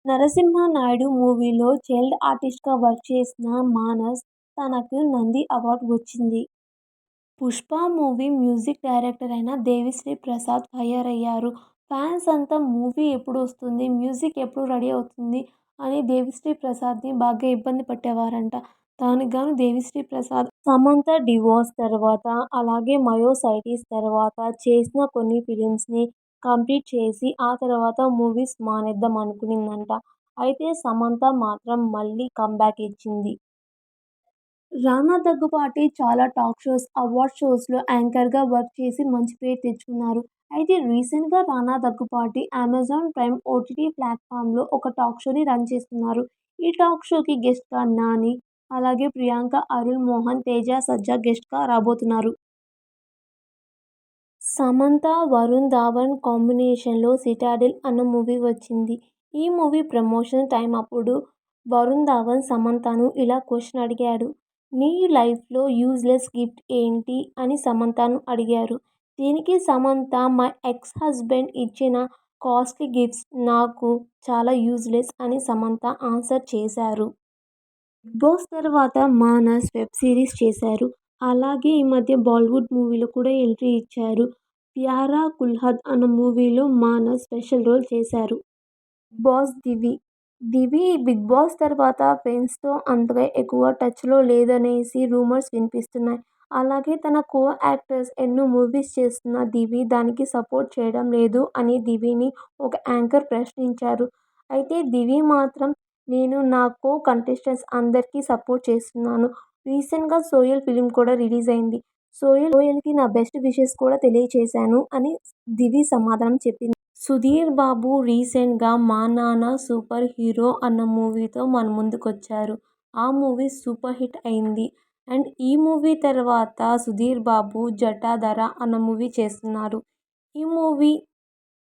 నరసింహ నాయుడు మూవీలో చైల్డ్ ఆర్టిస్ట్‌గా వర్క్ చేసిన మానస్ తనకు నంది అవార్డు వచ్చింది. 'పుష్ప' మూవీ మ్యూజిక్ డైరెక్టర్ అయిన దేవిశ్రీ ప్రసాద్ ఫైర్ అయ్యారు. ఫ్యాన్స్ అంతా మూవీ ఎప్పుడొస్తుంది, మ్యూజిక్ ఎప్పుడు రెడీ అవుతుంది అని దేవిశ్రీ ప్రసాద్‌ని బాగా ఇబ్బంది పెట్టేవారంట. దానికి గాను దేవిశ్రీ ప్రసాద్ సమంత డివోర్స్ తర్వాత, అలాగే మయోసైటిస్ తర్వాత చేసిన కొన్ని ఫిలిమ్స్‌ని కంప్లీట్ చేసి ఆ తర్వాత మూవీస్ మానేద్దాం అనుకునిందంట. అయితే సమంత మాత్రం మళ్ళీ కమ్‌బ్యాక్ ఇచ్చింది. రానా దగ్గుపాటి చాలా టాక్ షోస్, అవార్డ్ షోస్‌లో యాంకర్‌గా వర్క్ చేసి మంచి పేరు తెచ్చుకున్నారు. అయితే రీసెంట్‌గా రానా దగ్గుపాటి అమెజాన్ ప్రైమ్ ఓటీటీ ప్లాట్‌ఫామ్‌లో ఒక టాక్ షోని రన్ చేస్తున్నారు. ఈ టాక్ షోకి గెస్ట్‌గా నాని, అలాగే ప్రియాంక, అరుళ్ మోహన్, తేజ సజ్జా గెస్ట్‌గా రాబోతున్నారు. సమంత, వరుణ్ ధావన్ కాంబినేషన్‌లో 'సిటాడెల్' అన్న మూవీ వచ్చింది. ఈ మూవీ ప్రమోషన్ టైమ్ అప్పుడు వరుణ్ ధావన్ సమంతను ఇలా క్వశ్చన్ అడిగాడు. నీ లైఫ్‌లో యూజ్‌లెస్ గిఫ్ట్ ఏంటి అని సమంతను అడిగారు. దీనికి సమంత మై ఎక్స్ హస్బెండ్ ఇచ్చిన కాస్ట్లీ గిఫ్ట్స్ నాకు చాలా యూజ్‌లెస్ అని సమంత ఆన్సర్ చేశారు. 'బిగ్ బాస్' తర్వాత మానస్ వెబ్ సిరీస్ చేశారు. అలాగే ఈ మధ్య బాలీవుడ్ మూవీలో కూడా ఎంట్రీ ఇచ్చారు. 'ప్యారా కుల్హద్' అన్న మూవీలో మానస్ స్పెషల్ రోల్ చేశారు. 'బిగ్ బాస్' దివి 'బిగ్ బాస్' తర్వాత ఫ్రెండ్స్‌తో అంతగా ఎక్కువ టచ్‌లో లేదనేసి రూమర్స్ వినిపిస్తున్నాయి. అలాగే తన కో యాక్టర్స్ ఎన్నో మూవీస్ చేస్తున్న దివి దానికి సపోర్ట్ చేయడం లేదు అని దివిని ఒక యాంకర్ ప్రశ్నించారు. అయితే దివి మాత్రం నేను నా కో కంటెస్టెంట్స్ అందరికీ సపోర్ట్ చేస్తున్నాను. రీసెంట్‌గా 'సోయల్' ఫిల్మ్ కూడా రిలీజ్ అయింది. సోయల్‌కి నా బెస్ట్ విషెస్ కూడా తెలియచేశాను అని దివి సమాధానం చెప్పింది. సుధీర్ బాబు రీసెంట్‌గా 'మా నాన్న సూపర్ హీరో' అన్న మూవీతో మన ముందుకొచ్చారు. ఆ మూవీ సూపర్ హిట్ అయింది. అండ్ ఈ మూవీ తర్వాత సుధీర్ బాబు 'జటాధర' అన్న మూవీ చేస్తున్నారు. ఈ మూవీ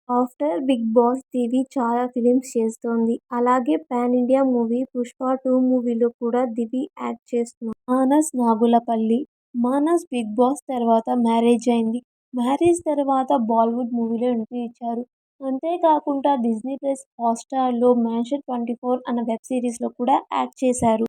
ఆఫ్టర్ 'బిగ్ బాస్' దివి చాలా ఫిలిమ్స్ చేస్తోంది. అలాగే పాన్ ఇండియా మూవీ 'పుష్ప 2' మూవీలో కూడా దివి యాక్ట్ చేస్తున్నారు. మానస్ నాగులపల్లి మానస్ 'బిగ్ బాస్' తర్వాత మ్యారేజ్ అయింది. మ్యారేజ్ తర్వాత బాలీవుడ్ మూవీలో ఎంట్రీ ఇచ్చారు. అంతేకాకుండా డిజ్నీ ప్లస్ హాట్‌స్టార్‌లో 'మ్యాన్షన్ 24' అన్న వెబ్ సిరీస్‌లో కూడా యాక్ట్ చేశారు.